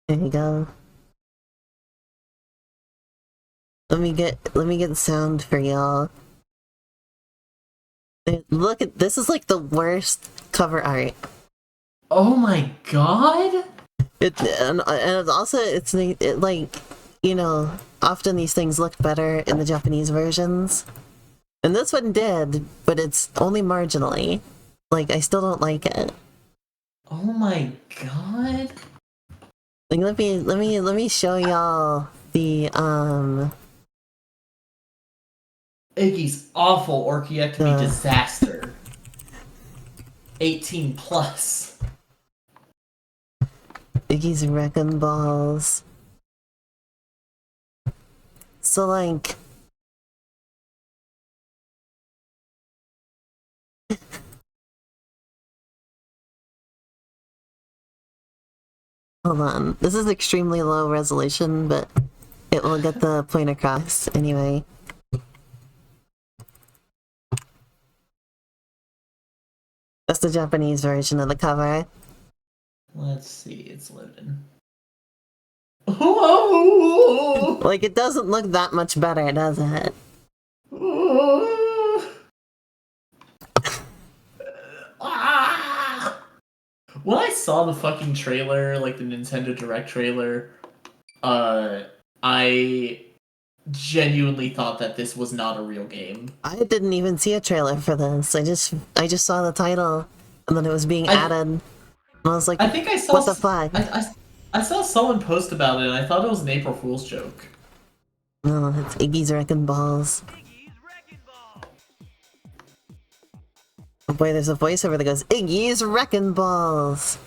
There you go. Let me get the sound for y'all. Look at this is like the worst cover art. Oh my god! And it's also like, you know, often these things look better in the Japanese versions. And this one did, but it's only marginally. Like, I still don't like it. Oh my god! Like, let me show y'all the Iggy's awful orchiectomy disaster. 18 plus. Iggy's Reckin balls. So like, hold on. This is extremely low resolution, but it will get the point across anyway. That's the Japanese version of the cover. Let's see, it's loading. Whoa! Like, it doesn't look that much better, does it? When I saw the fucking trailer, like the Nintendo Direct trailer, I genuinely thought that this was not a real game. I didn't even see a trailer for this. I just saw the title, and then it was being added, and I was like, I think I saw what the fuck? I saw someone post about it, and I thought it was an April Fool's joke. No, it's Iggy's Reckin balls. Oh boy, there's a voiceover that goes, Iggy's Reckin balls!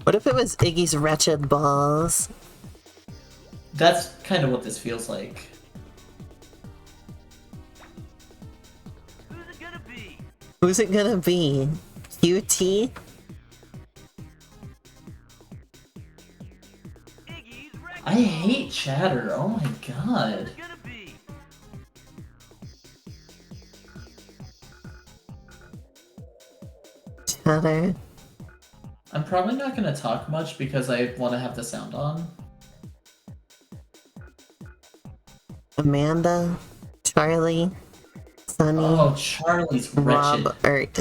What if it was Iggy's wretched balls? That's kind of what this feels like. Who's it gonna be? QT? I hate chatter, oh my god. Chatter. I'm probably not gonna talk much because I want to have the sound on. Amanda. Charlie. Sunny. Oh, Charlie's wretched. Robert.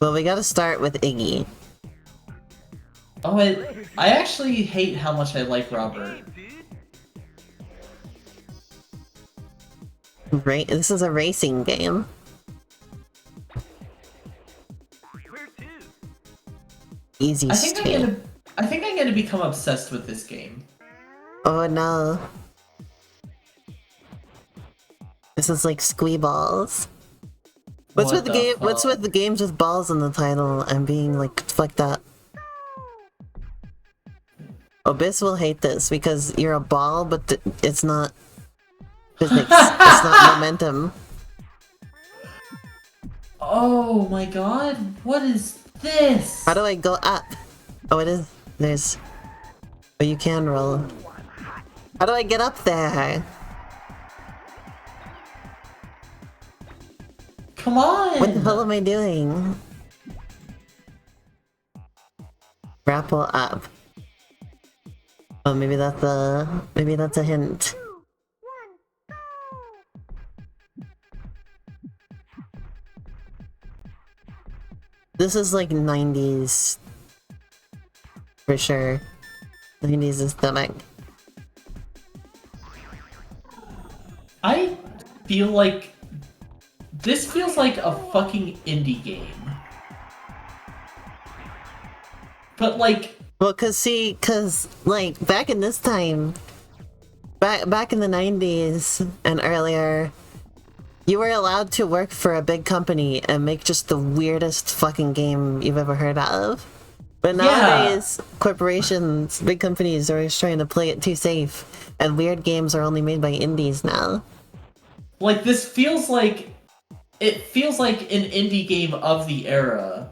Well, we gotta start with Iggy. Oh, I actually hate how much I like Robert. Right, this is a racing game. Easy stream. I think I'm gonna become obsessed with this game. Oh no. This is like squeeballs. What's with the games with balls in the title and being like fucked up? Abyss will hate this because you're a ball, but it's not physics. It's not momentum. Oh my god, what is this? How do I go up? Oh, it is. There's. Oh, you can roll. How do I get up there? Come on! What the hell am I doing? Grapple up. Oh, maybe that's a hint. This is like 90s. For sure. 90s aesthetic. I feel like this feels like a fucking indie game. But like... Well, cause like back in this time, back in the 90s and earlier, you were allowed to work for a big company and make just the weirdest fucking game you've ever heard of. But nowadays, corporations, big companies are always trying to play it too safe, and weird games are only made by indies now. Like, this feels like... It feels like an indie game of the era.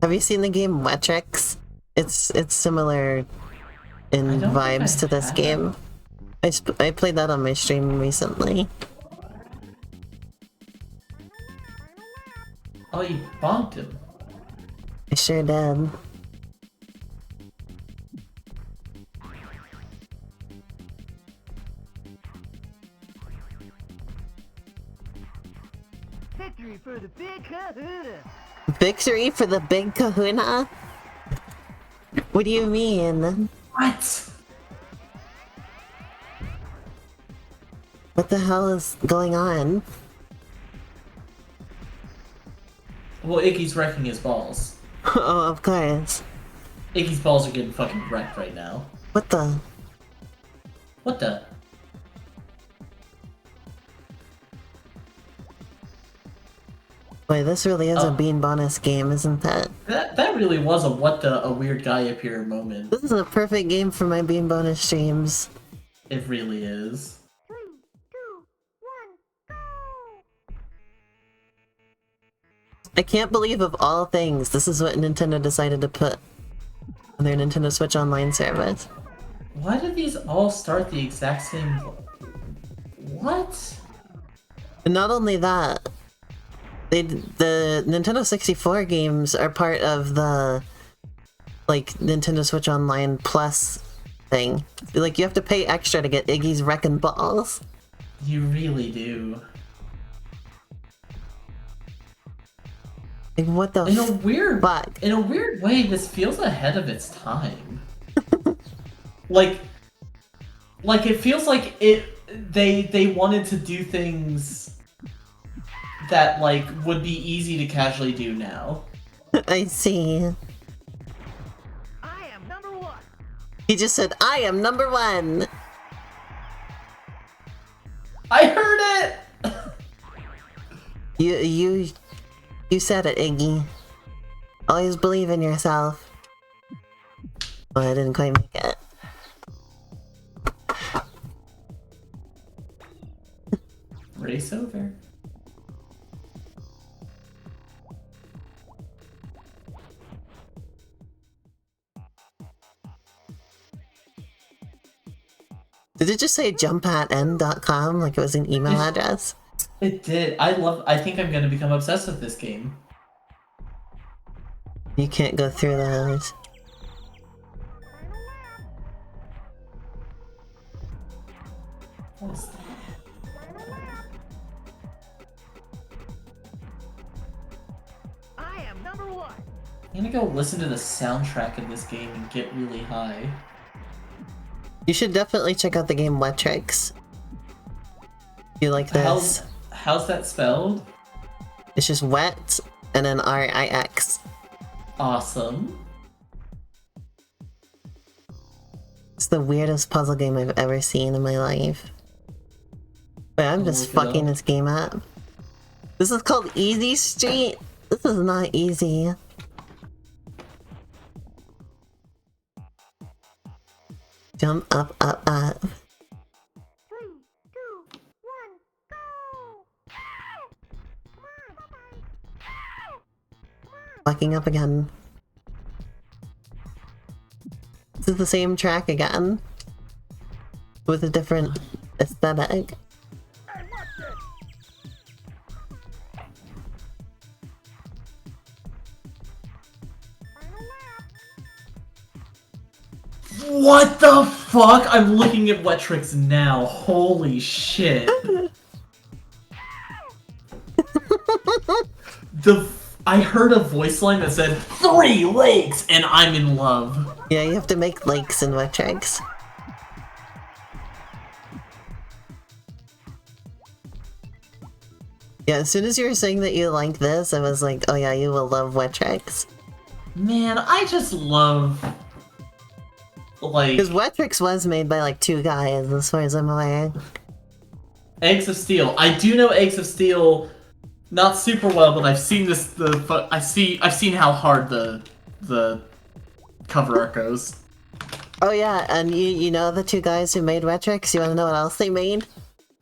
Have you seen the game Wetrix? It's similar in don't think vibes I to this have. game. I played that on my stream recently. Oh, you bonked him. I sure did. Victory for the big kahuna! Victory for the big kahuna? What do you mean? What? What the hell is going on? Well, Iggy's wrecking his balls. Oh, of course. Iggy's balls are getting fucking wrecked right now. What the? What the? Boy, this really is a Oh. bean bonus game, isn't it? That really was a weird guy up here moment. This is a perfect game for my bean bonus streams. It really is. 3, 2, 1, go! I can't believe of all things, this is what Nintendo decided to put on their Nintendo Switch Online service. Why did these all start the exact same? What? And not only that, the Nintendo 64 games are part of the, like, Nintendo Switch Online Plus thing. Like, you have to pay extra to get Iggy's Reckin balls. You really do. Like, what the In a weird, fuck? in a weird way, this feels ahead of its time. like it feels like they wanted to do things that like would be easy to casually do now. I see. I am number 1! He just said, I am number 1! I heard it. You said it, Iggy. Always believe in yourself. Well, I didn't quite make it. Race over. Did it just say jumpatn.com like it was an email address? It did. I think I'm gonna become obsessed with this game. You can't go through those. What is that? I am number 1! I'm gonna go listen to the soundtrack of this game and get really high. You should definitely check out the game Wet Tricks. You like this? How's that spelled? It's just wet and then R-I-X. Awesome. It's the weirdest puzzle game I've ever seen in my life. Wait, I'm just look it fucking up. this game up. This is called Easy Street. This is not easy. Jump up, up, up. 3, 2, 1, go! Fucking up again. This is the same track again. With a different aesthetic. What the fuck? I'm looking at Wet Tricks now. Holy shit. I heard a voice line that said 3 legs and I'm in love. Yeah, you have to make lakes in Wet Tricks. Yeah, as soon as you were saying that you like this, I was like, oh yeah, you will love Wet Tricks. Man, I just love like Because Wet Tricks was made by like 2 guys, as far as I'm aware. Eggs of Steel. I do know Eggs of Steel not super well, but I've seen this. I've seen how hard the cover art goes. Oh yeah, and you know the 2 guys who made Wet Tricks? You want to know what else they made?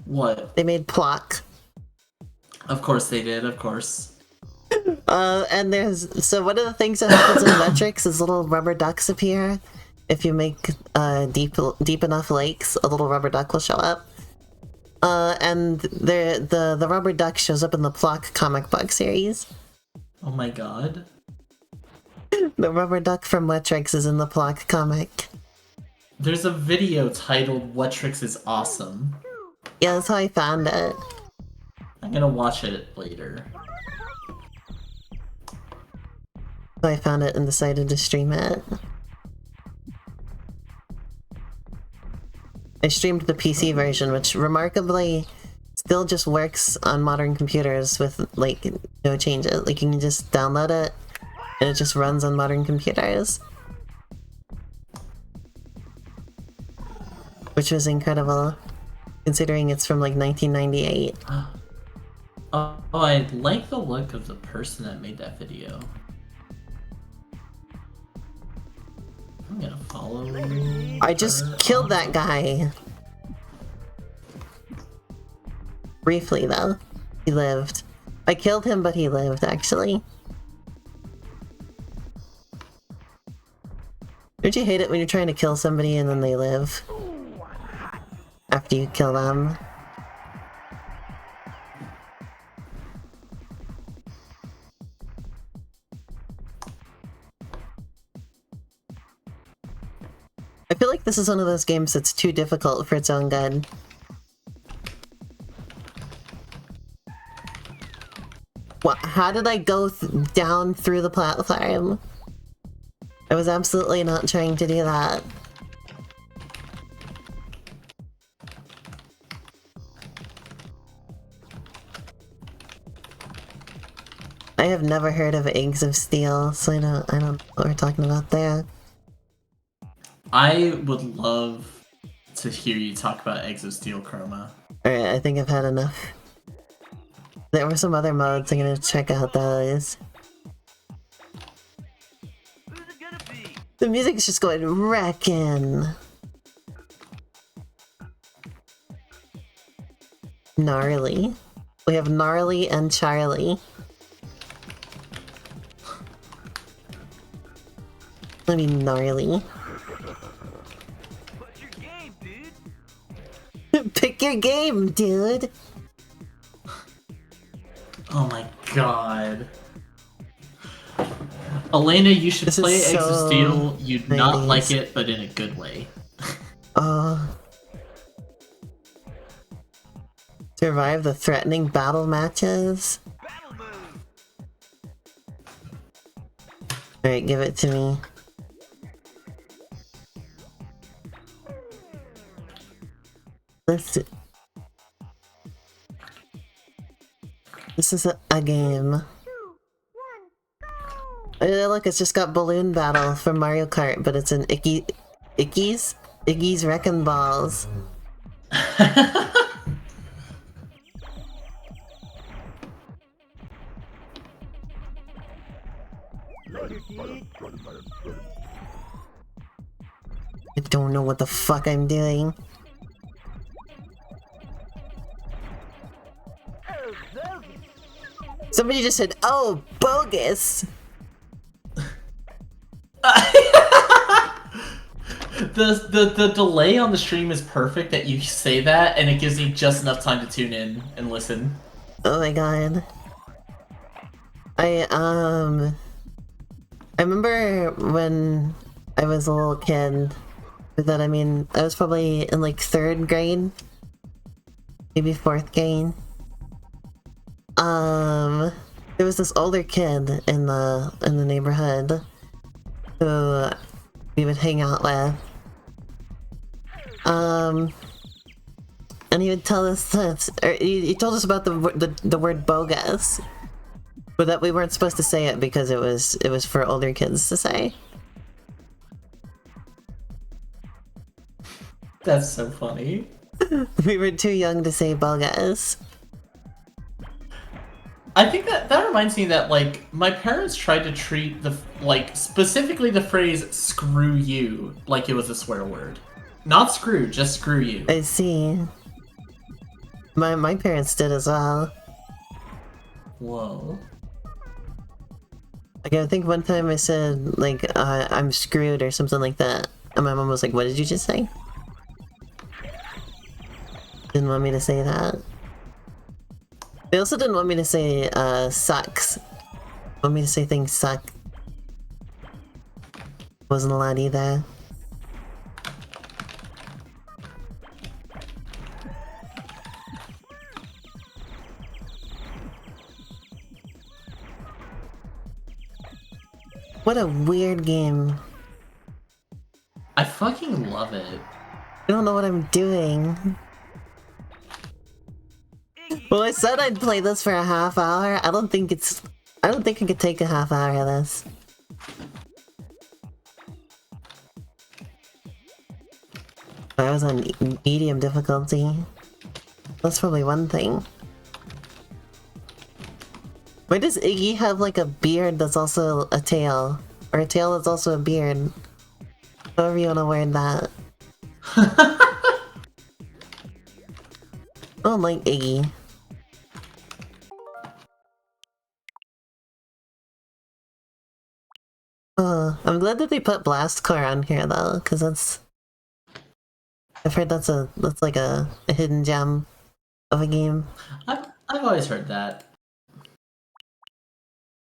What? They made Plock. Of course they did. Of course. And so one of the things that happens in Wet Tricks is little rubber ducks appear if you make deep enough lakes, a little rubber duck will show up. And the rubber duck shows up in the Plock comic book series. Oh my god. The rubber duck from Wetrix is in the Plock comic. There's a video titled Wetrix is Awesome. Yeah, that's how I found it. I'm gonna watch it later. So I found it and decided to stream it. I streamed the PC version, which remarkably still just works on modern computers with, like, no changes. Like, you can just download it, and it just runs on modern computers. Which was incredible, considering it's from, like, 1998. Oh, I like the look of the person that made that video. I'm gonna follow. I just killed that guy. Briefly, though. He lived. I killed him, but he lived, actually. Don't you hate it when you're trying to kill somebody and then they live? After you kill them? I feel like this is one of those games that's too difficult for its own good. What? How did I go down through the platform? I was absolutely not trying to do that. I have never heard of Eggs of Steel, so I don't know what we're talking about there. I would love to hear you talk about Eggs of Steel Chroma. Alright, I think I've had enough. There were some other modes, I'm gonna check out those. Who's it gonna be? The music's just going Reckin. Gnarly. We have Gnarly and Charlie. I mean Gnarly. What's your game, dude? Pick your game, dude! Oh my god. Elena, you should This play is Eggs of so Steel. You'd not 90s. like it, but in a good way. Survive the threatening battle matches? Battle move. Alright, give it to me. This is a game. 2, 1, go! Look, it's just got Balloon Battle from Mario Kart, but it's an Iggy's Reckin Balls. I don't know what the fuck I'm doing. Oh, bogus. Somebody just said, "Oh, bogus." The delay on the stream is perfect that you say that, and it gives me just enough time to tune in and listen. Oh my god. I remember when I was a little kid, with that I mean, I was probably in like 3rd grade, maybe 4th grade. There was this older kid in the neighborhood who we would hang out with. And he would tell us that, or he told us about the word bogus, but that we weren't supposed to say it because it was for older kids to say. That's so funny. We were too young to say bogus. I think that reminds me that, like, my parents tried to treat specifically the phrase "screw you" like it was a swear word. Not screw, just screw you. I see. My parents did as well. Whoa. Like, I think one time I said, like, I'm screwed or something like that. And my mom was like, what did you just say? Didn't want me to say that. They also didn't want me to say, sucks. Want me to say things suck. Wasn't allowed either. What a weird game. I fucking love it. I don't know what I'm doing. Well, I said I'd play this for a half hour. I don't think I could take a half hour of this. I was on medium difficulty. That's probably one thing. Why does Iggy have like a beard that's also a tail? Or a tail that's also a beard? However you want to word that. I don't like Iggy. I'm glad that they put Blast Core on here though, because that's... I've heard that's like a hidden gem of a game. I've always heard that.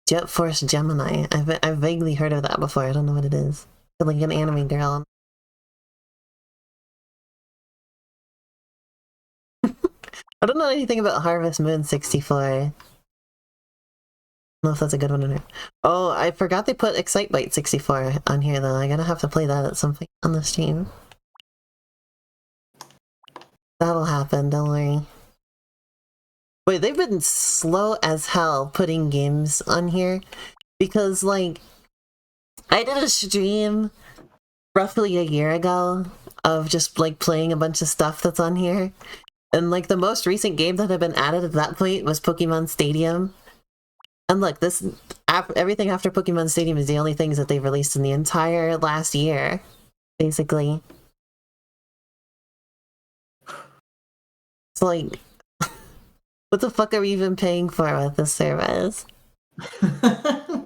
Jet Force Gemini. I've vaguely heard of that before. I don't know what it is. It's like an anime girl. I don't know anything about Harvest Moon 64. I don't know if that's a good one or not. Oh, I forgot they put Excitebike 64 on here though. I'm gonna have to play that at some point on the stream. That'll happen, don't worry. Wait, they've been slow as hell putting games on here. Because, like, I did a stream roughly a year ago of just, like, playing a bunch of stuff that's on here. And, like, the most recent game that had been added at that point was Pokemon Stadium. And look, everything after Pokemon Stadium is the only things that they've released in the entire last year, basically. It's like, what the fuck are we even paying for with this service? I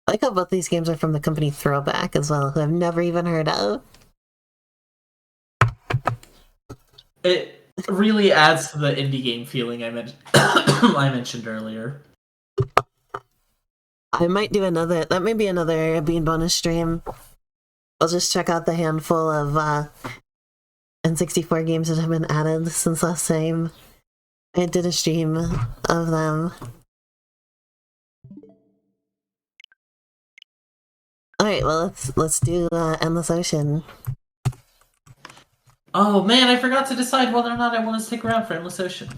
like how both these games are from the company Throwback as well, who I've never even heard of. It really adds to the indie game feeling I mentioned earlier. I might do another, that may be another Bean bonus stream. I'll just check out the handful of N64 games that have been added since last time I did a stream of them. Alright, well let's do Endless Ocean. Oh man, I forgot to decide whether or not I want to stick around for Endless Ocean.